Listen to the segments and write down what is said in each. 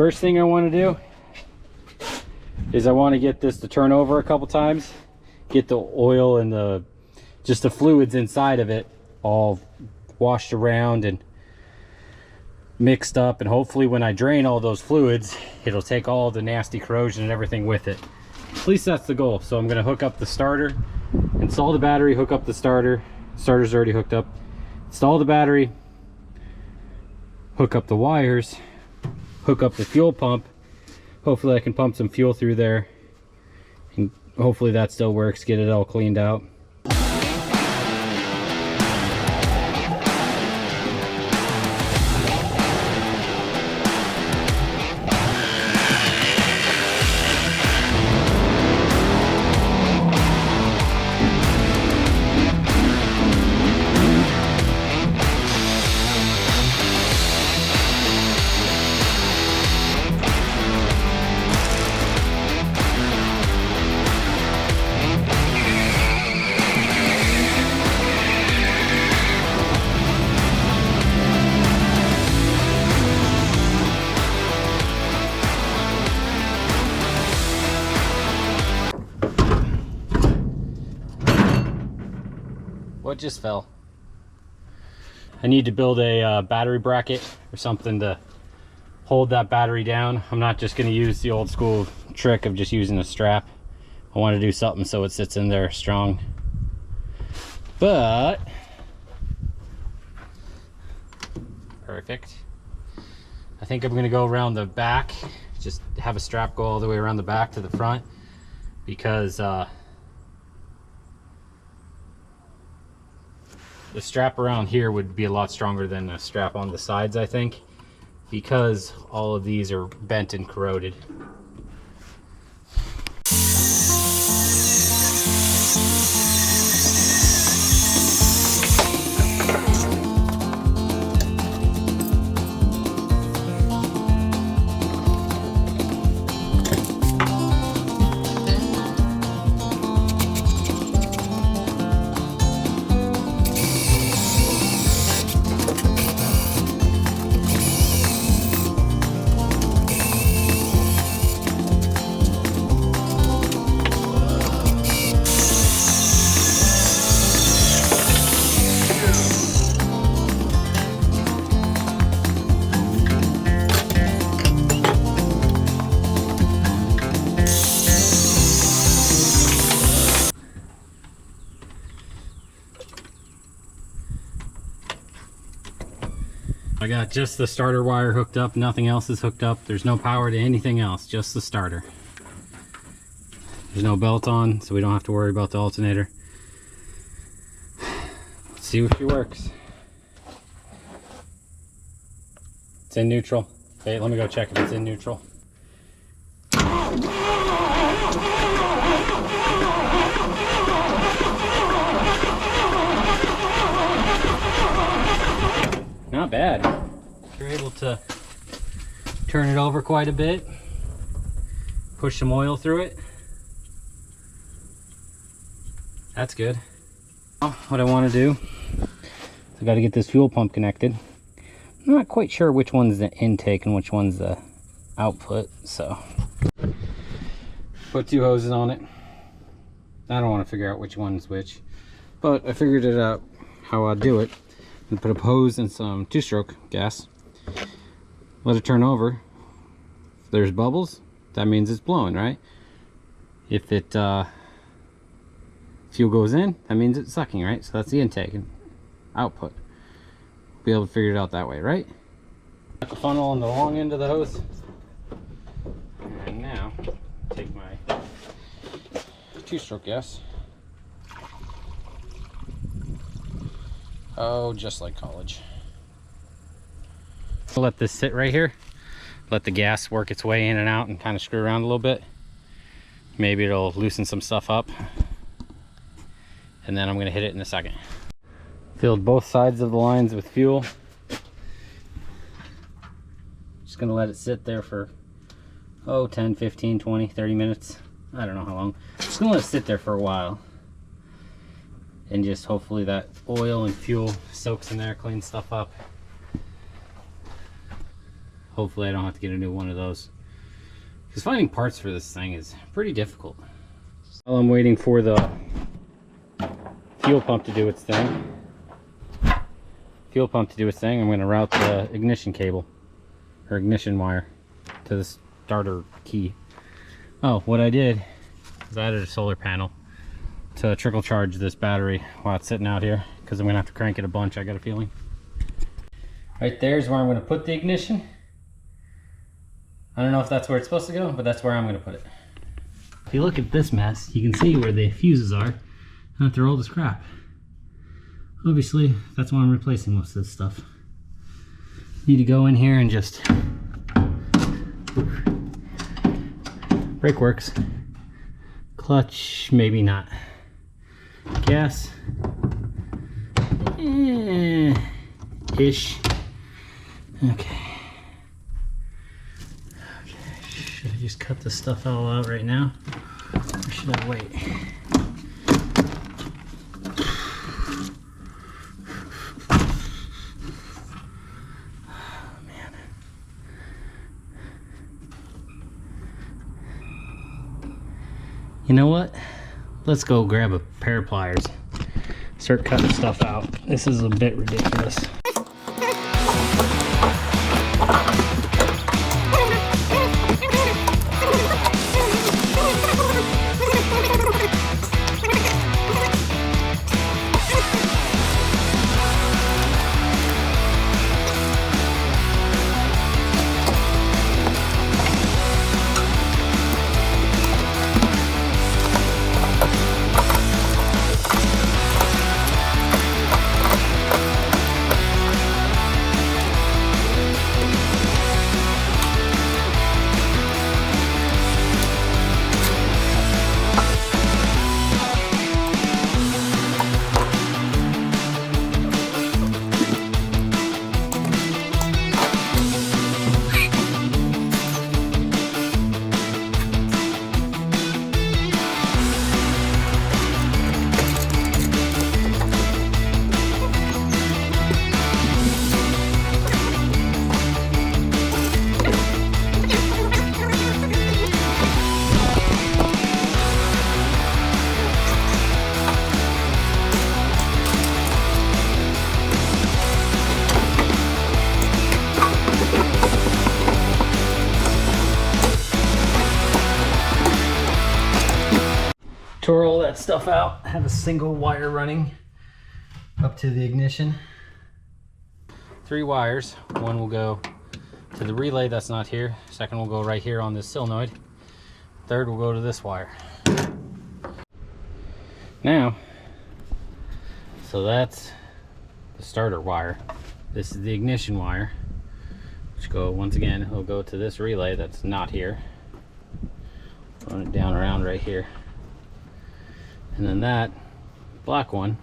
First thing I want to do is I want to get this to turn over a couple times, get the oil and just the fluids inside of it all washed around and mixed up, and hopefully when I drain all those fluids, it'll take all the nasty corrosion and everything with it. At least that's the goal. So I'm going to hook up the starter, install the battery, hook up the starter. Starter's already hooked up. Install the battery, hook up the wires, hook up the fuel pump. Hopefully I can pump some fuel through there, and hopefully that still works, get it all cleaned out. What just fell? I need to build a battery bracket or something to hold that battery down. I'm not just going to use the old school trick of just using a strap. I want to do something so it sits in there strong. But perfect. I think I'm going to go around the back, just have a strap go all the way around the back to the front, because the strap around here would be a lot stronger than the strap on the sides, I think, because all of these are bent and corroded. I got just the starter wire hooked up, nothing else is hooked up. There's no power to anything else, just the starter. There's no belt on, so we don't have to worry about the alternator. Let's see if she works. It's in neutral. Okay, let me go check if it's in neutral. Not bad. You're able to turn it over quite a bit, push some oil through it. That's good. What I want to do is I got to get this fuel pump connected. I'm not quite sure which one's the intake and which one's the output, so put two hoses on it. I don't want to figure out which one's which, but I figured it out how I'd do it. And put a hose and some two-stroke gas, let it turn over. If there's bubbles, that means it's blowing, right? If it fuel goes in, that means it's sucking, right? So that's the intake and output. Be able to figure it out that way, right? Got the funnel on the long end of the hose, and now take my two-stroke gas. Oh, just like college. I'll let this sit right here. Let the gas work its way in and out and kind of screw around a little bit. Maybe it'll loosen some stuff up. And then I'm going to hit it in a second. Filled both sides of the lines with fuel. Just going to let it sit there for, 10, 15, 20, 30 minutes. I don't know how long. Just going to let it sit there for a while. And just hopefully that oil and fuel soaks in there, cleans stuff up. hopefully I don't have to get a new one of those, because finding parts for this thing is pretty difficult. While I'm waiting for the fuel pump to do its thing, I'm going to route the ignition cable or ignition wire to the starter key. Oh, what I did is I added a solar panel to trickle charge this battery while it's sitting out here, because I'm going to have to crank it a bunch, I got a feeling. Right there's where I'm going to put the ignition. I don't know if that's where it's supposed to go, but that's where I'm going to put it. If you look at this mess, you can see where the fuses are, and that they're old as crap. Obviously, that's why I'm replacing most of this stuff. Need to go in here and just... Brake works. Clutch, maybe not. Gas, ish. Okay. Should I just cut this stuff all out right now, or should I wait? Oh, man. You know what? Let's go grab a pair of pliers. Start cutting stuff out. This is a bit ridiculous. Tore all that stuff out. Have a single wire running up to the ignition. 3 wires. One will go to the relay that's not here. Second will go right here on this solenoid. Third will go to this wire. Now, so that's the starter wire. This is the ignition wire, which once again, it'll go to this relay that's not here. Run it down around right here. And then that black one,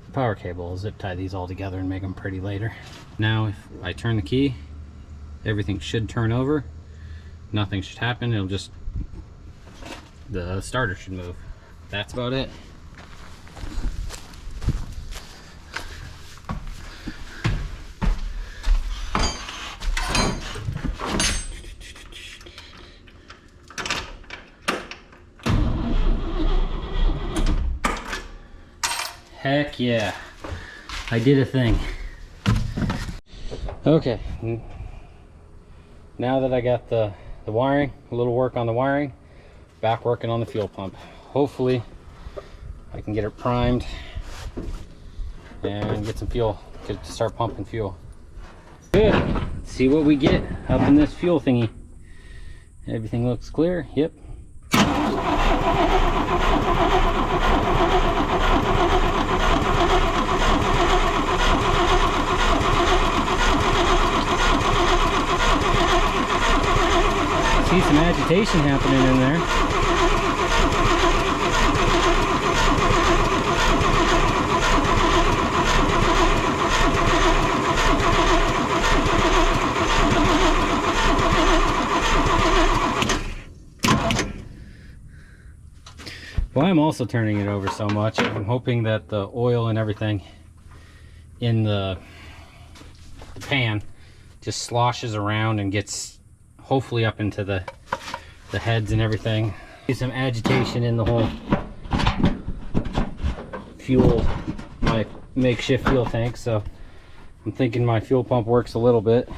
the power cable. I'll zip tie these all together and make them pretty later. Now if I turn the key, everything should turn over. Nothing should happen. It'll just, the starter should move. That's about it. Heck yeah, I did a thing. Okay, now that I got the wiring, a little work on the wiring, back working on the fuel pump. Hopefully I can get it primed and get some fuel, get to start pumping fuel. Good, let's see what we get up in this fuel thingy. Everything looks clear, yep. See some agitation happening in there. Well, I'm also turning it over so much. I'm hoping that the oil and everything in the pan just sloshes around and gets hopefully up into the heads and everything. Some agitation in the whole fuel, my makeshift fuel tank, so I'm thinking my fuel pump works a little bit.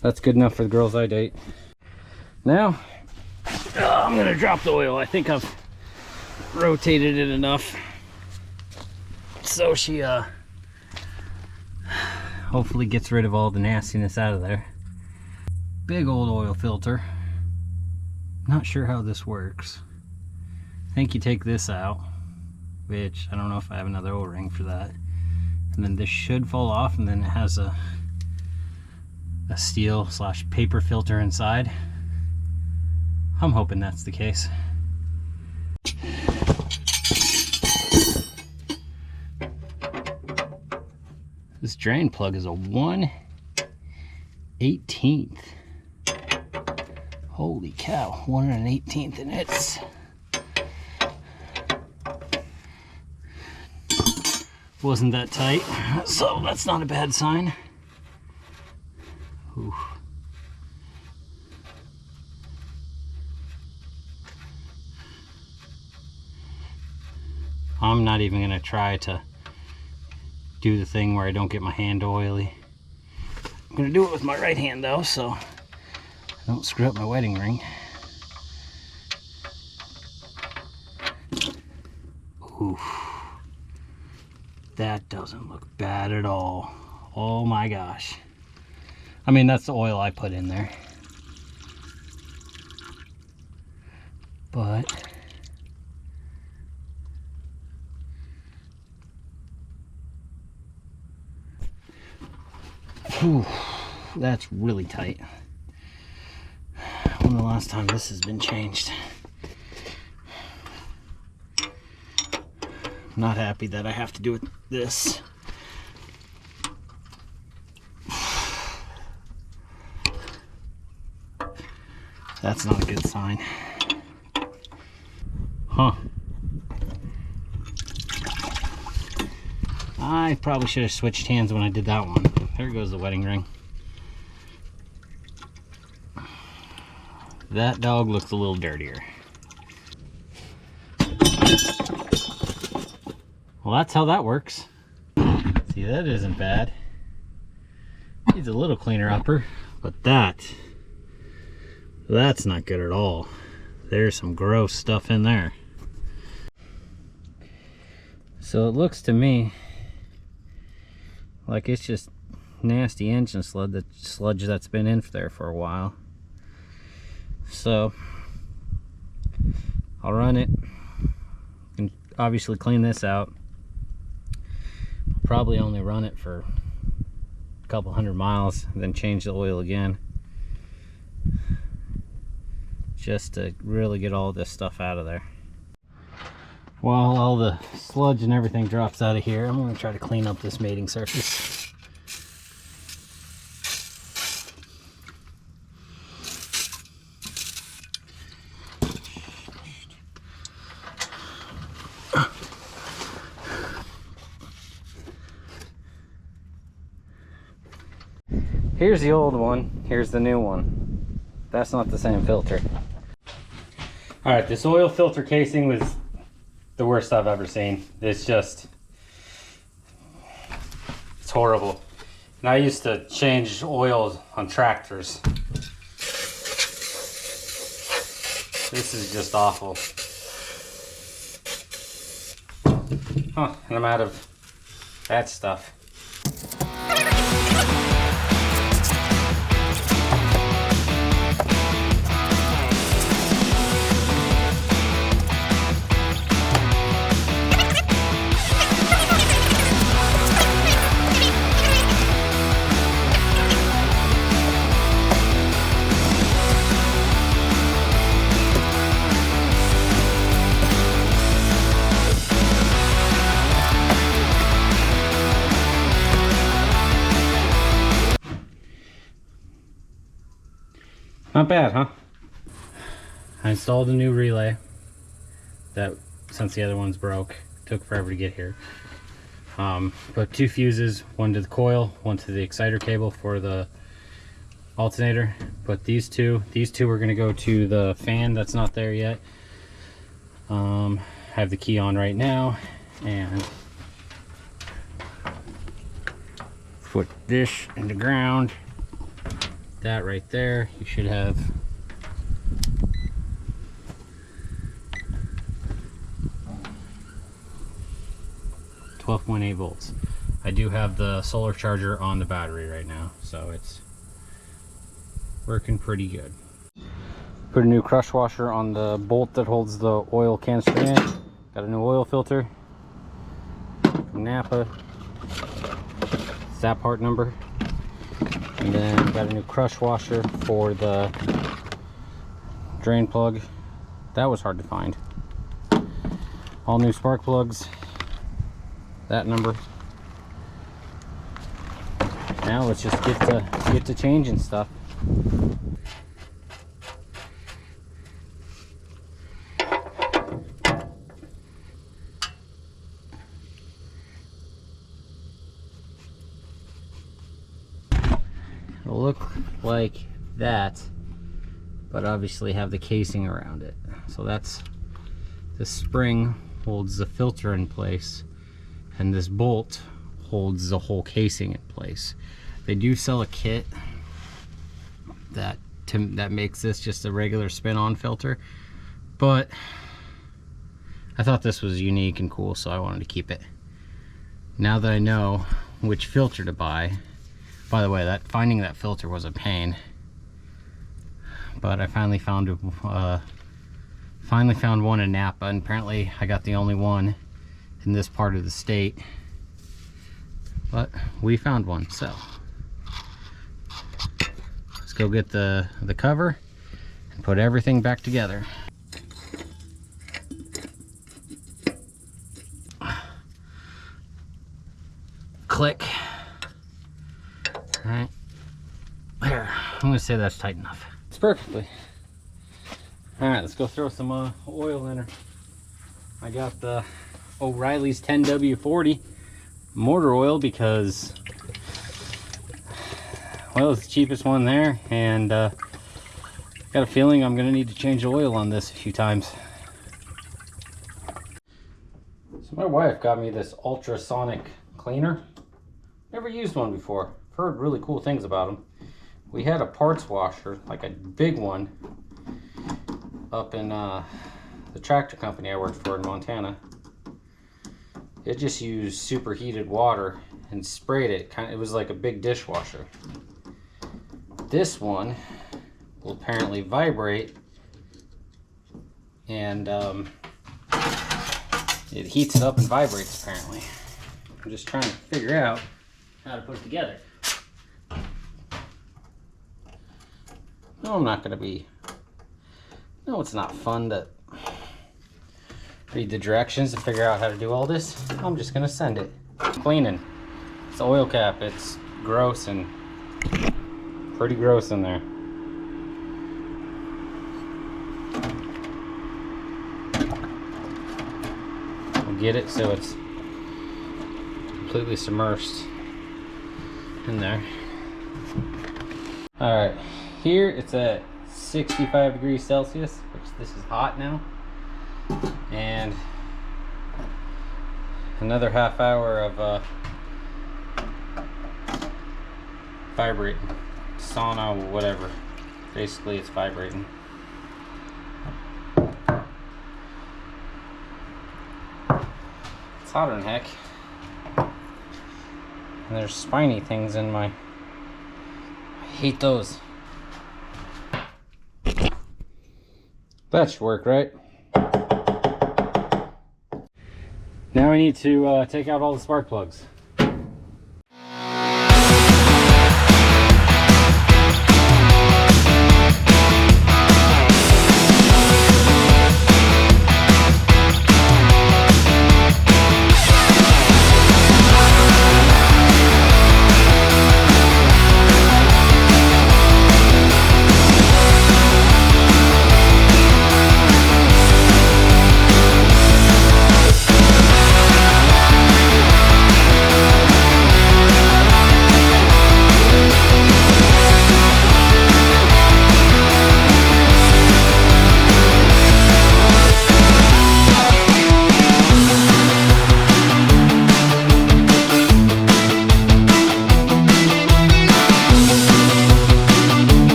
That's good enough for the girls I date. Now I'm gonna drop the oil. I think I've rotated it enough so she hopefully gets rid of all the nastiness out of there. Big old oil filter. Not sure how this works. I think you take this out, which I don't know if I have another O-ring for that. And then this should fall off, and then it has a steel / paper filter inside. I'm hoping that's the case. This drain plug is a 1/18. Holy cow, 1/18, and it's wasn't that tight, so that's not a bad sign. Ooh. I'm not even gonna try to do the thing where I don't get my hand oily. I'm gonna do it with my right hand though, so I don't screw up my wedding ring. Oof. That doesn't look bad at all. Oh my gosh. I mean, that's the oil I put in there. But whew, that's really tight. When the last time this has been changed? I'm not happy that I have to do it this. That's not a good sign. Huh. I probably should have switched hands when I did that one. There goes the wedding ring. That dog looks a little dirtier. Well, that's how that works. See, that isn't bad. Needs a little cleaner upper, but that's not good at all. There's some gross stuff in there. So it looks to me like it's just nasty engine sludge that's been in there for a while. So I'll run it and obviously clean this out. Probably only run it for a couple 100 miles, then change the oil again, just to really get all this stuff out of there. While all the sludge and everything drops out of here, I'm going to try to clean up this mating surface. Here's the old one, here's the new one. That's not the same filter. Alright, this oil filter casing was the worst I've ever seen. It's horrible. And I used to change oil on tractors. This is just awful. Huh, and I'm out of that stuff. Not bad, huh? I installed a new relay that, since the other one's broke, took forever to get here. Put 2 fuses, one to the coil, one to the exciter cable for the alternator. Put these two are going to go to the fan that's not there yet. I have the key on right now, and put this in the ground. That right there, you should have 12.8 volts. I do have the solar charger on the battery right now, so it's working pretty good. Put a new crush washer on the bolt that holds the oil canister in. Got a new oil filter from Napa. It's that part number. And then got a new crush washer for the drain plug. That was hard to find. All new spark plugs. That number. Now let's just get to changing stuff. It'll look like that, but obviously have the casing around it. So that's, this spring holds the filter in place, and this bolt holds the whole casing in place. They do sell a kit that makes this just a regular spin-on filter, but I thought this was unique and cool, so I wanted to keep it. Now that I know which filter to buy, by the way, finding that filter was a pain, but I finally found one in Napa, and apparently I got the only one in this part of the state, but we found one. So let's go get the cover and put everything back together. Click. All right, there. I'm gonna say that's tight enough. It's perfectly. All right, let's go throw some oil in her. I got the O'Reilly's 10W40 motor oil because, well, it's the cheapest one there, and got a feeling I'm gonna need to change the oil on this a few times. So my wife got me this ultrasonic cleaner. Never used one before. Heard really cool things about them. We had a parts washer, like a big one, up in the tractor company I worked for in Montana. It just used superheated water and sprayed it. It was like a big dishwasher. This one will apparently vibrate, and it heats it up and vibrates apparently. I'm just trying to figure out how to put it together. No, I'm not gonna be. No, it's not fun to read the directions to figure out how to do all this. I'm just gonna send it. Cleaning. It's the oil cap. It's gross and pretty gross in there. We'll get it so it's completely submerged in there. All right. Here it's at 65 degrees Celsius, which this is hot now, and another half hour of vibrating, sauna, whatever. Basically it's vibrating. It's hotter than heck, and there's spiny things in my, I hate those. That should work, right? Now I need to take out all the spark plugs.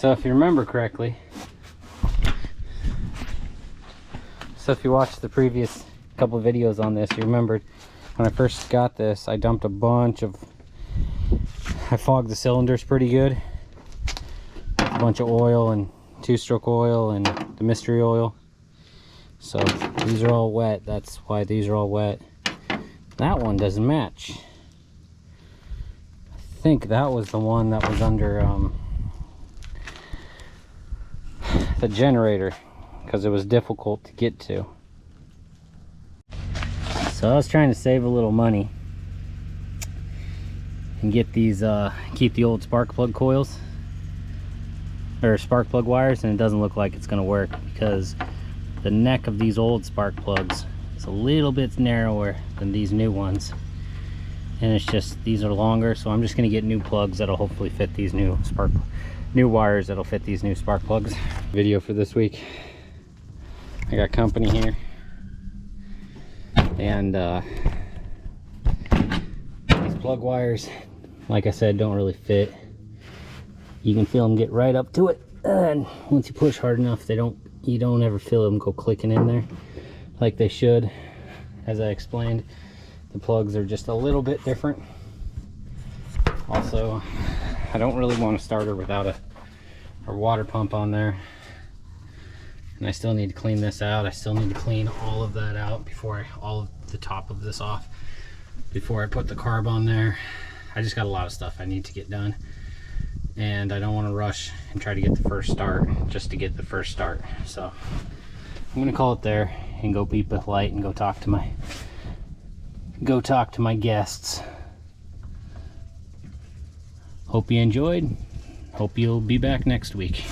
So if you remember correctly, so if you watched the previous couple of videos on this, you remembered when I first got this, I dumped a bunch of, I fogged the cylinders pretty good. A bunch of oil and 2-stroke oil and the mystery oil. So these are all wet. That's why these are all wet. That one doesn't match. I think that was the one that was under the generator, because it was difficult to get to. So I was trying to save a little money and get these keep the old spark plug coils or spark plug wires, and it doesn't look like it's going to work because the neck of these old spark plugs is a little bit narrower than these new ones, and it's just, these are longer, so I'm just going to get new plugs that'll hopefully fit these new wires that'll fit these new spark plugs. Video for this week, I got company here, and these plug wires, like I said, don't really fit. You can feel them get right up to it, and once you push hard enough, you don't ever feel them go clicking in there like they should. As I explained, the plugs are just a little bit different. Also, I don't really want to start her without a water pump on there, and I still need to clean this out. I still need to clean all of that out before all of the top of this off before I put the carb on there. I just got a lot of stuff I need to get done, and I don't want to rush and try to get the first start just to get the first start. So I'm gonna call it there and go beep with light and go talk to my guests. Hope you enjoyed. Hope you'll be back next week.